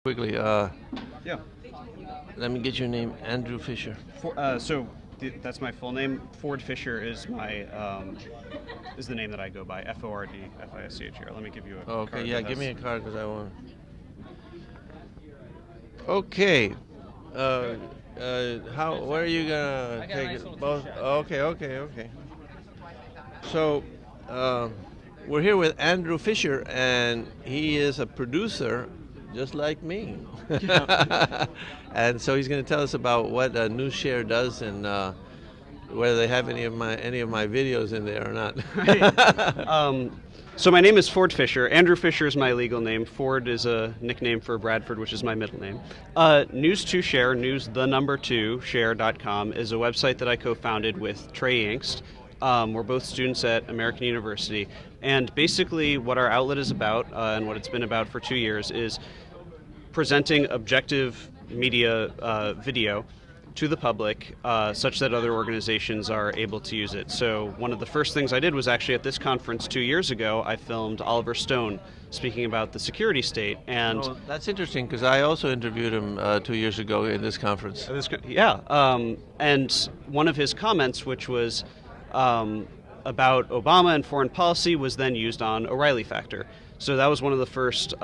Quickly, Yeah. let me get your name, Andrew Fisher. That's my full name. Ford Fisher is my is the name that I go by. FORD FISCHER. Let me give you a Okay, card yeah, that give has. me a card because I want. Okay, uh, how? Where are you gonna take it? Both. Okay, okay, okay. So, we're here with Andrew Fisher, and he is a producer, just like me. Yeah. And so he's going to tell us about what News Share does and whether they have any of my videos in there or not. Right. So my name is Ford Fisher. Andrew Fisher is my legal name. Ford is a nickname for Bradford, which is my middle name. News to Share, news the number two share.com is a website that I co-founded with Trey Inkst. We're both students at American University, and basically what our outlet is about, and what it's been about for 2 years, is presenting objective media video to the public such that other organizations are able to use it. So one of the first things I did was actually at this conference 2 years ago, I filmed Oliver Stone speaking about the security state. And Oh, that's interesting because I also interviewed him 2 years ago in this conference. and one of his comments, which was about Obama and foreign policy, was then used on O'Reilly Factor. So that was one of the first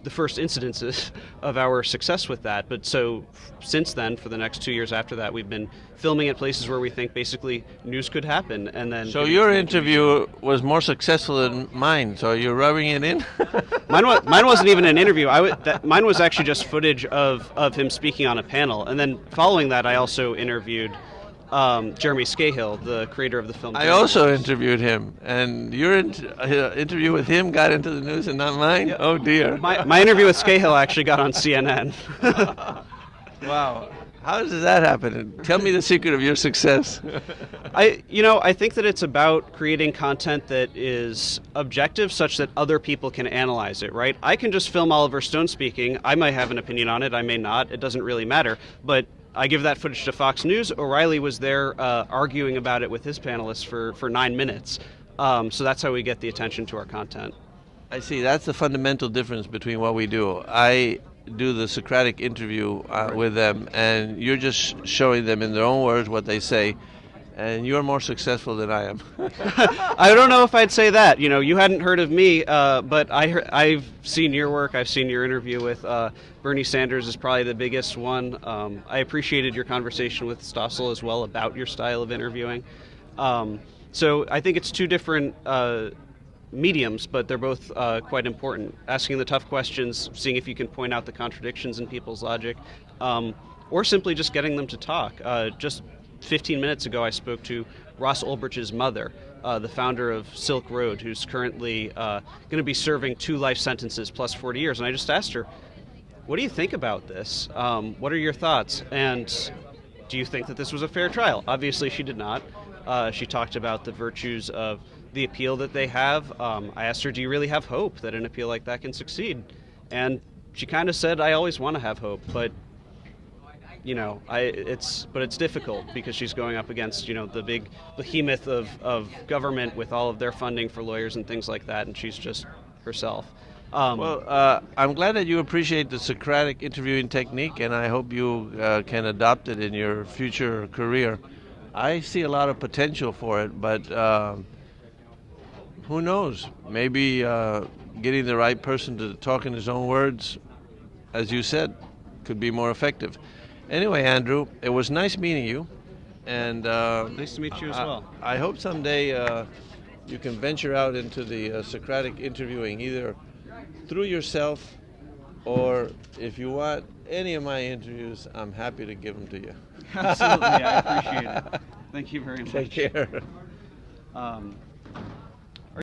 incidences of our success with that. But so since then, for the next 2 years after that, we've been filming at places where we think basically news could happen, and then. So your interview was more successful than mine. So you're rubbing it in. Mine wasn't even an interview. Mine was actually just footage of him speaking on a panel, and then following that, I also interviewed Jeremy Scahill, the creator of the film. I also interviewed him, and your interview with him got into the news and not mine. Yeah. Oh dear. My interview with Scahill actually got on CNN. Wow. How does that happen? Tell me the secret of your success. I think that it's about creating content that is objective such that other people can analyze it, right? I can just film Oliver Stone speaking. I might have an opinion on it, I may not. It doesn't really matter. But I give that footage to Fox News. O'Reilly was there arguing about it with his panelists for 9 minutes. So that's how we get the attention to our content. I see. That's the fundamental difference between what we do. I do the Socratic interview with them, and you're just showing them in their own words what they say, and you're more successful than I am. I don't know if I'd say that. You hadn't heard of me, but I've seen your work. I've seen your interview with Bernie Sanders is probably the biggest one. I appreciated your conversation with Stossel as well about your style of interviewing. So I think it's two different mediums, but they're both quite important. Asking the tough questions, seeing if you can point out the contradictions in people's logic, or simply just getting them to talk. Just 15 minutes ago, I spoke to Ross Ulbricht's mother, the founder of Silk Road, who's currently going to be serving 2 life sentences plus 40 years. And I just asked her, what do you think about this? What are your thoughts? And do you think that this was a fair trial? Obviously, she did not. She talked about the virtues of the appeal that they have. I asked her, do you really have hope that an appeal like that can succeed? And she kind of said, I always want to have hope, but it's difficult because she's going up against, the big behemoth of government with all of their funding for lawyers and things like that, and she's just herself. I'm glad that you appreciate the Socratic interviewing technique, and I hope you can adopt it in your future career. I see a lot of potential for it, but who knows? Maybe getting the right person to talk in his own words, as you said, could be more effective. Anyway, Andrew, it was nice meeting you, and Nice to meet you as well. I hope someday you can venture out into the Socratic interviewing, either through yourself, or if you want any of my interviews, I'm happy to give them to you. Absolutely, I appreciate it. Thank you very much. Take care.